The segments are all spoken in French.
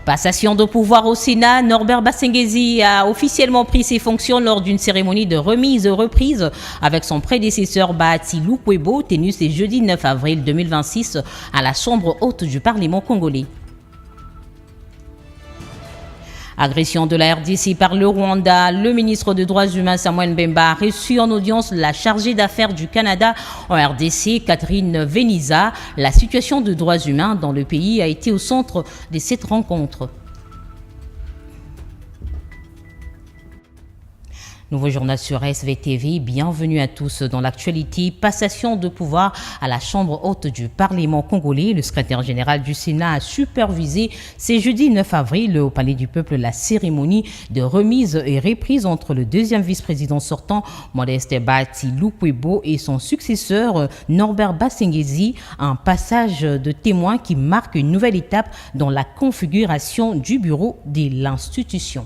Passation de pouvoir au Sénat, Norbert Basengezi a officiellement pris ses fonctions lors d'une cérémonie de remise-reprise avec son prédécesseur Bahati Lukwebo, tenue ce jeudi 9 avril 2026 à la Chambre haute du Parlement congolais. Agression de la RDC par le Rwanda, le ministre des Droits humains Samuel Mbemba a reçu en audience la chargée d'affaires du Canada en RDC, Catherine Veniza. La situation des droits humains dans le pays a été au centre de cette rencontre. Nouveau journal sur SVTV, bienvenue à tous dans l'actualité. Passation de pouvoir à la Chambre haute du Parlement congolais. Le secrétaire général du Sénat a supervisé ce jeudi 9 avril au Palais du Peuple la cérémonie de remise et reprise entre le deuxième vice-président sortant, Modeste Bahati Lukwebo, et son successeur, Norbert Basengezi, un passage de témoin qui marque une nouvelle étape dans la configuration du bureau de l'institution.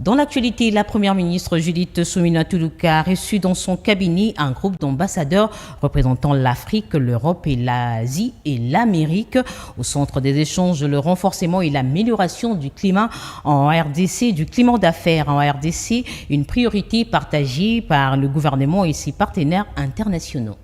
Dans l'actualité, la première ministre Judith Suminwa Tuluka a reçu dans son cabinet un groupe d'ambassadeurs représentant l'Afrique, l'Europe et l'Asie et l'Amérique. Au centre des échanges, le renforcement et l'amélioration du climat en RDC, du climat d'affaires en RDC, une priorité partagée par le gouvernement et ses partenaires internationaux.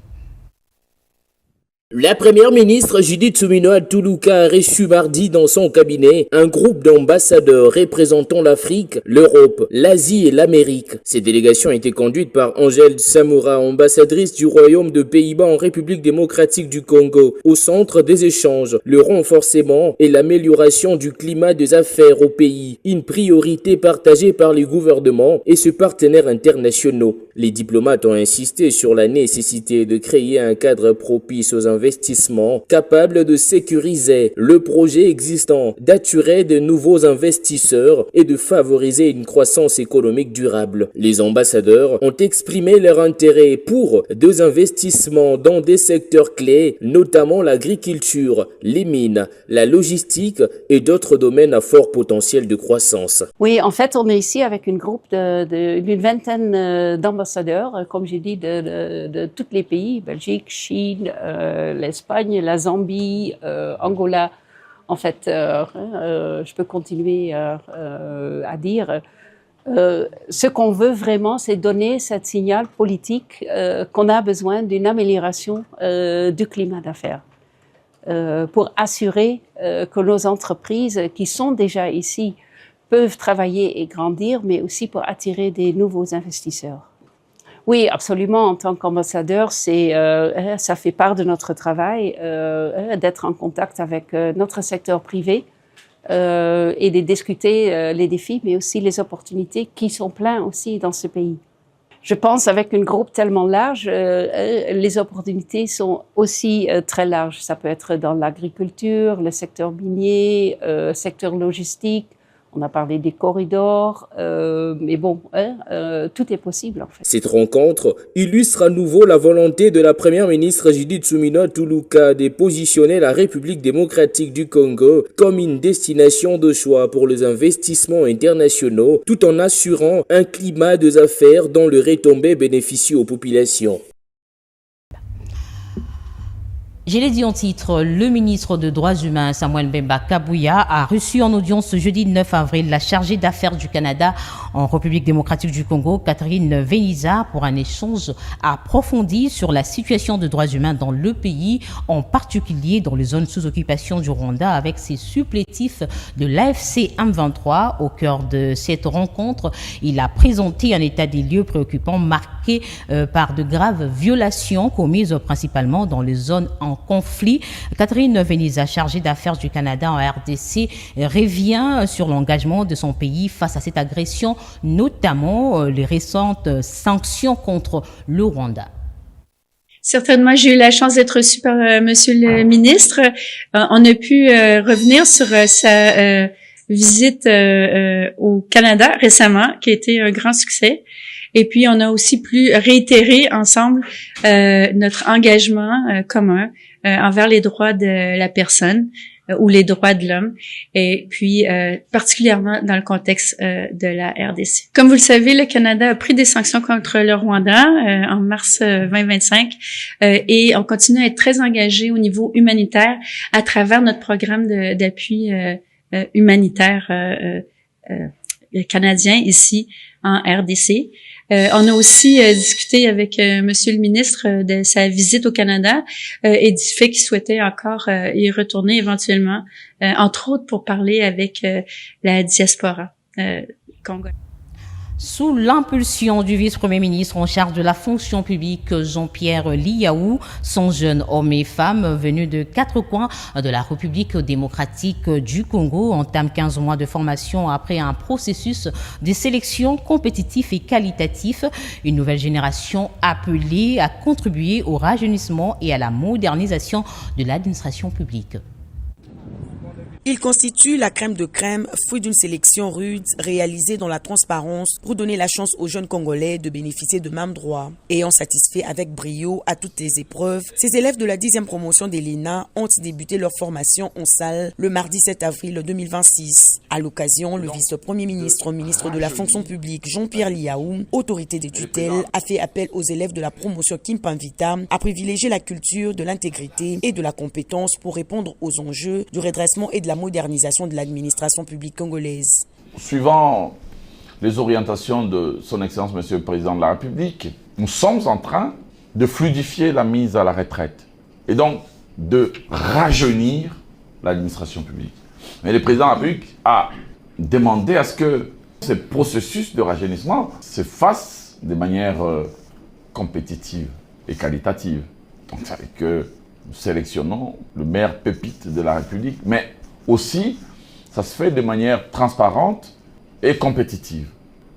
La première ministre Judith Suminwa Tuluka a reçu mardi dans son cabinet un groupe d'ambassadeurs représentant l'Afrique, l'Europe, l'Asie et l'Amérique. Ces délégations étaient conduites par Angèle Samora, ambassadrice du Royaume de Pays-Bas en République démocratique du Congo. Au centre des échanges, le renforcement et l'amélioration du climat des affaires au pays, une priorité partagée par les gouvernements et ses partenaires internationaux. Les diplomates ont insisté sur la nécessité de créer un cadre propice aux investissements capable de sécuriser le projet existant, d'attirer de nouveaux investisseurs et de favoriser une croissance économique durable. Les ambassadeurs ont exprimé leur intérêt pour des investissements dans des secteurs clés, notamment l'agriculture, les mines, la logistique et d'autres domaines à fort potentiel de croissance. Oui, en fait, on est ici avec une groupe d'une vingtaine d'ambassadeurs, comme j'ai dit, de tous les pays, Belgique, Chine, l'Espagne, la Zambie, Angola. En fait, je peux continuer à dire. Ce qu'on veut vraiment, c'est donner ce signal politique qu'on a besoin d'une amélioration du climat d'affaires pour assurer que nos entreprises qui sont déjà ici peuvent travailler et grandir, mais aussi pour attirer des nouveaux investisseurs. Oui, absolument. En tant qu'ambassadeur, ça fait part de notre travail d'être en contact avec notre secteur privé et de discuter les défis, mais aussi les opportunités qui sont pleins aussi dans ce pays. Je pense avec un groupe tellement large, les opportunités sont aussi très larges. Ça peut être dans l'agriculture, le secteur minier, secteur logistique. On a parlé des corridors, mais bon, tout est possible en fait. Cette rencontre illustre à nouveau la volonté de la première ministre Judith Suminwa Tuluka de positionner la République démocratique du Congo comme une destination de choix pour les investissements internationaux, tout en assurant un climat des affaires dont le retombées bénéficie aux populations. Je l'ai dit en titre, le ministre des Droits humains Samuel Mbemba Kabouya a reçu en audience ce jeudi 9 avril la chargée d'affaires du Canada en République démocratique du Congo, Catherine Veniza, pour un échange approfondi sur la situation des droits humains dans le pays, en particulier dans les zones sous occupation du Rwanda, avec ses supplétifs de l'AFC M23. Au cœur de cette rencontre, il a présenté un état des lieux préoccupant marqué par de graves violations commises principalement dans les zones en conflit. Catherine Veniza, chargée d'affaires du Canada en RDC, revient sur l'engagement de son pays face à cette agression, notamment les récentes sanctions contre le Rwanda. Certainement, j'ai eu la chance d'être reçue par Monsieur le ministre. On a pu revenir sur sa visite au Canada récemment, qui a été un grand succès. Et puis, on a aussi pu réitérer ensemble notre engagement commun envers les droits de la personne, ou les droits de l'homme, et puis particulièrement dans le contexte de la RDC. Comme vous le savez, le Canada a pris des sanctions contre le Rwanda en mars 2025 et on continue à être très engagé au niveau humanitaire à travers notre programme d'appui humanitaire canadien ici en RDC. On a aussi discuté avec Monsieur le ministre de sa visite au Canada et du fait qu'il souhaitait encore y retourner éventuellement, entre autres pour parler avec la diaspora congolaise. Sous l'impulsion du vice-premier ministre en charge de la fonction publique, Jean-Pierre Liaou, son jeune homme et femme venus de 4 coins de la République démocratique du Congo entament 15 mois de formation après un processus de sélection compétitif et qualitatif. Une nouvelle génération appelée à contribuer au rajeunissement et à la modernisation de l'administration publique. Il constitue la crème de crème, fruit d'une sélection rude réalisée dans la transparence pour donner la chance aux jeunes Congolais de bénéficier de mêmes droits. Ayant satisfait avec brio à toutes les épreuves, ces élèves de la 10e promotion des l'ENA ont débuté leur formation en salle le mardi 7 avril 2026. À l'occasion, le vice-premier ministre, ministre de la fonction publique, Jean-Pierre Liaou, autorité des tutelles, a fait appel aux élèves de la promotion Kimpanvita à privilégier la culture de l'intégrité et de la compétence pour répondre aux enjeux du redressement et de la modernisation de l'administration publique congolaise. Suivant les orientations de son Excellence Monsieur le Président de la République, nous sommes en train de fluidifier la mise à la retraite et donc de rajeunir l'administration publique. Mais le Président de la République a demandé à ce que ce processus de rajeunissement se fasse de manière compétitive et qualitative. Donc c'est avec que nous sélectionnons le meilleur pépite de la République, mais aussi, ça se fait de manière transparente et compétitive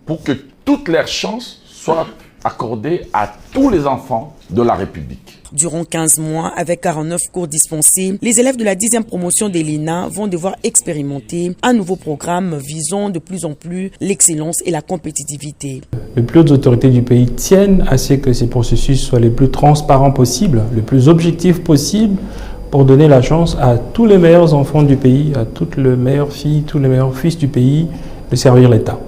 pour que toutes leurs chances soient accordées à tous les enfants de la République. Durant 15 mois, avec 49 cours dispensés, les élèves de la 10e promotion des l'ENA vont devoir expérimenter un nouveau programme visant de plus en plus l'excellence et la compétitivité. Les plus hautes autorités du pays tiennent à ce que ces processus soient les plus transparents possibles, les plus objectifs possibles, pour donner la chance à tous les meilleurs enfants du pays, à toutes les meilleures filles, tous les meilleurs fils du pays de servir l'État.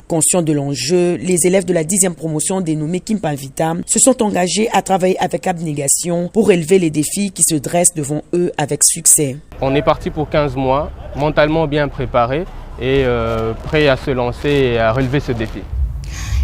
Conscients de l'enjeu, les élèves de la 10e promotion dénommée Kimpanvita se sont engagés à travailler avec abnégation pour relever les défis qui se dressent devant eux avec succès. On est parti pour 15 mois, mentalement bien préparé et prêt à se lancer et à relever ce défi.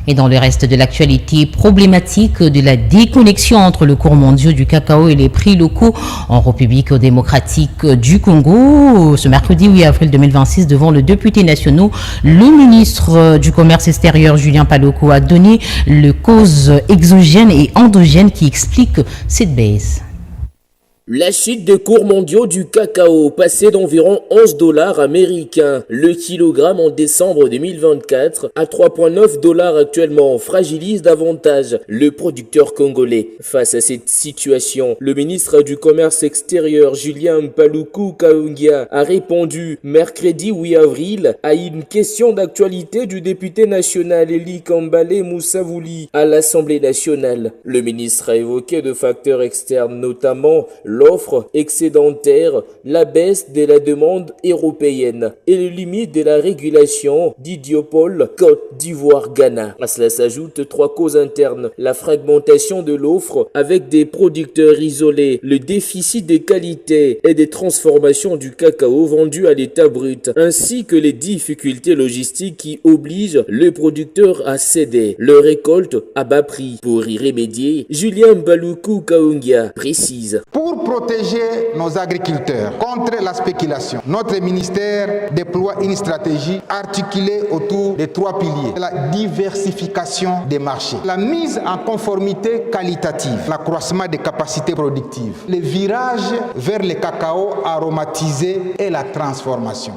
Et dans le reste de l'actualité, problématique de la déconnexion entre le cours mondial du cacao et les prix locaux en République démocratique du Congo. Ce mercredi 8 avril 2026, devant le député national, le ministre du Commerce extérieur, Julien Paluku, a donné les causes exogènes et endogènes qui expliquent cette baisse. La chute des cours mondiaux du cacao, passé d'environ 11 $ américains le kilogramme en décembre 2024 à 3,9 $ actuellement, fragilise davantage le producteur congolais. Face à cette situation, le ministre du Commerce extérieur, Julien Paluku Kahungia, a répondu mercredi 8 avril à une question d'actualité du député national Eli Kambale Moussavouli à l'Assemblée nationale. Le ministre a évoqué de facteurs externes, notamment l'offre excédentaire, la baisse de la demande européenne et les limites de la régulation d'Idiopol Côte d'Ivoire-Ghana. À cela s'ajoutent 3 causes internes: la fragmentation de l'offre avec des producteurs isolés, le déficit de qualité et des transformations du cacao vendu à l'état brut, ainsi que les difficultés logistiques qui obligent les producteurs à céder leur récolte à bas prix. Pour y remédier, Julien Paluku Kahungia précise: pour protéger nos agriculteurs contre la spéculation, notre ministère déploie une stratégie articulée autour des 3 piliers. La diversification des marchés, la mise en conformité qualitative, l'accroissement des capacités productives, le virage vers le cacao aromatisé et la transformation.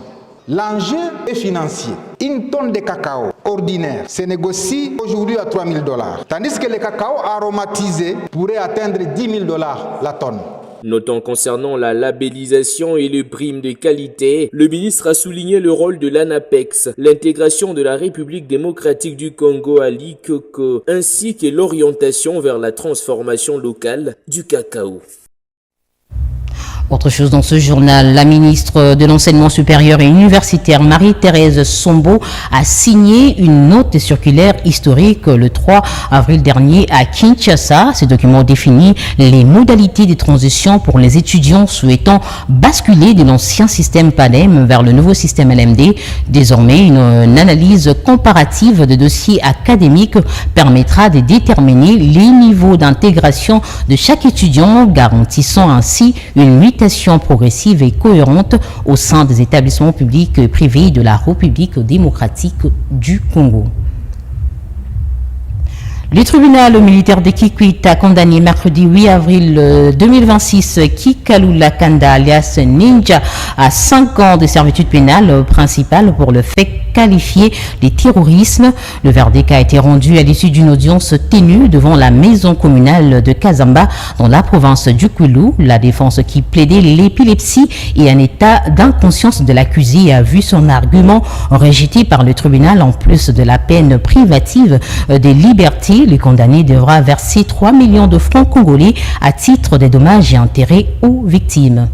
L'enjeu est financier. Une tonne de cacao ordinaire se négocie aujourd'hui à 3 000 $, tandis que le cacao aromatisé pourrait atteindre 10 000 $ la tonne. Notant concernant la labellisation et les primes de qualité, le ministre a souligné le rôle de l'ANAPEX, l'intégration de la République démocratique du Congo à l'ICOCO, ainsi que l'orientation vers la transformation locale du cacao. Autre chose dans ce journal, la ministre de l'Enseignement supérieur et universitaire Marie-Thérèse Sombo a signé une note circulaire historique le 3 avril dernier à Kinshasa. Ce document définit les modalités de transition pour les étudiants souhaitant basculer de l'ancien système PADEM vers le nouveau système LMD. Désormais, une analyse comparative de dossiers académiques permettra de déterminer les niveaux d'intégration de chaque étudiant, garantissant ainsi une mutation progressive et cohérente au sein des établissements publics et privés de la République démocratique du Congo. Le tribunal militaire de Kikwit a condamné mercredi 8 avril 2026 Kikalula Kanda alias Ninja à 5 ans de servitude pénale principale pour le fait qualifié de terrorisme. Le verdict a été rendu à l'issue d'une audience tenue devant la maison communale de Kazamba dans la province du Kwilu. La défense qui plaidait l'épilepsie et un état d'inconscience de l'accusé a vu son argument rejeté par le tribunal. En plus de la peine privative des libertés, le condamné devra verser 3 millions de francs congolais à titre des dommages et intérêts aux victimes.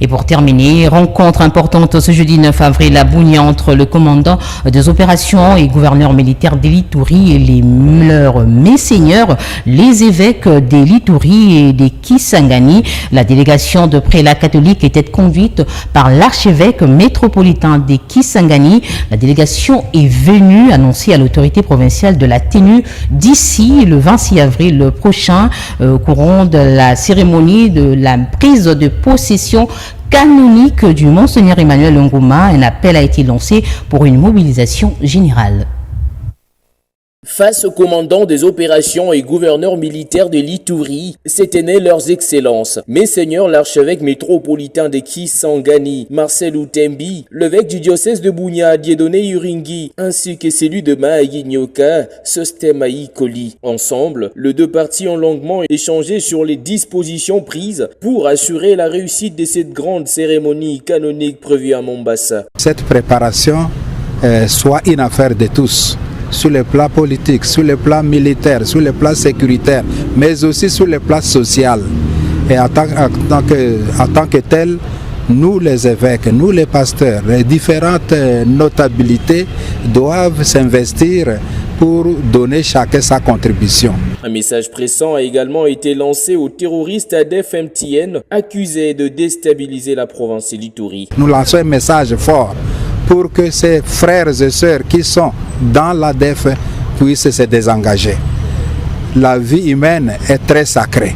Et pour terminer, rencontre importante ce jeudi 9 avril à Bunia entre le commandant des opérations et gouverneur militaire d'Elituri et leurs messeigneurs, les évêques d'Elituri et des Kisangani. La délégation de prélats catholiques était conduite par l'archevêque métropolitain des Kisangani. La délégation est venue annoncer à l'autorité provinciale de la tenue d'ici le 26 avril prochain, au courant de la cérémonie de la prise de possession canonique du Monseigneur Emmanuel Ngoma. Un appel a été lancé pour une mobilisation générale. Face aux commandants des opérations et gouverneurs militaires de l'Ituri, s'éteignaient leurs excellences. Messeigneur l'archevêque métropolitain de Kisangani, Marcel Utembi, l'évêque du diocèse de Bunia, Dieudonné Uringi, ainsi que celui de Mahaï Nyoka, Sostemaï Koli. Ensemble, les deux parties ont longuement échangé sur les dispositions prises pour assurer la réussite de cette grande cérémonie canonique prévue à Mombasa. Cette préparation soit une affaire de tous, sur le plan politique, sur le plan militaire, sur le plan sécuritaire, mais aussi sur le plan social. Et en tant que tel, nous les évêques, nous les pasteurs, les différentes notabilités doivent s'investir pour donner chacun sa contribution. Un message pressant a également été lancé aux terroristes ADF MTN accusés de déstabiliser la province d'Ituri. Nous lançons un message fort pour que ces frères et sœurs qui sont dans l'ADF puissent se désengager. La vie humaine est très sacrée.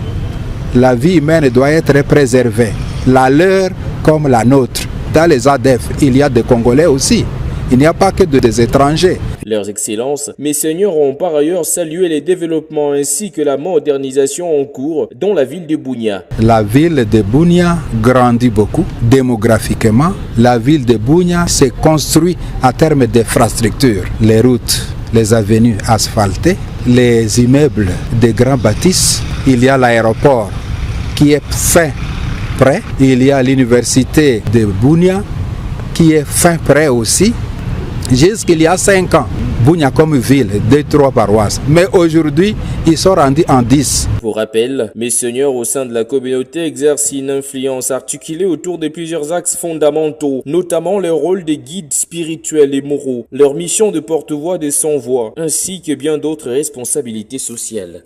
La vie humaine doit être préservée. La leur comme la nôtre. Dans les ADF, il y a des Congolais aussi. Il n'y a pas que des étrangers. Leurs excellences, messeigneurs ont par ailleurs salué les développements ainsi que la modernisation en cours dans la ville de Bunia. La ville de Bunia grandit beaucoup démographiquement. La ville de Bunia se construit à terme d'infrastructures. Les routes, les avenues asphaltées, les immeubles de grands bâtisses. Il y a l'aéroport qui est fin prêt. Il y a l'université de Bunia qui est fin prêt aussi. Jusqu'il y a 5 ans, Bunia comme ville, 2-3 paroisses. Mais aujourd'hui, ils sont rendus en 10. Pour rappel, messeigneurs au sein de la communauté exercent une influence articulée autour de plusieurs axes fondamentaux, notamment leur rôle de guides spirituels et moraux, leur mission de porte-voix des sans-voix, ainsi que bien d'autres responsabilités sociales.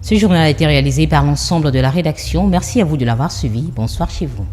Ce journal a été réalisé par l'ensemble de la rédaction. Merci à vous de l'avoir suivi. Bonsoir chez vous.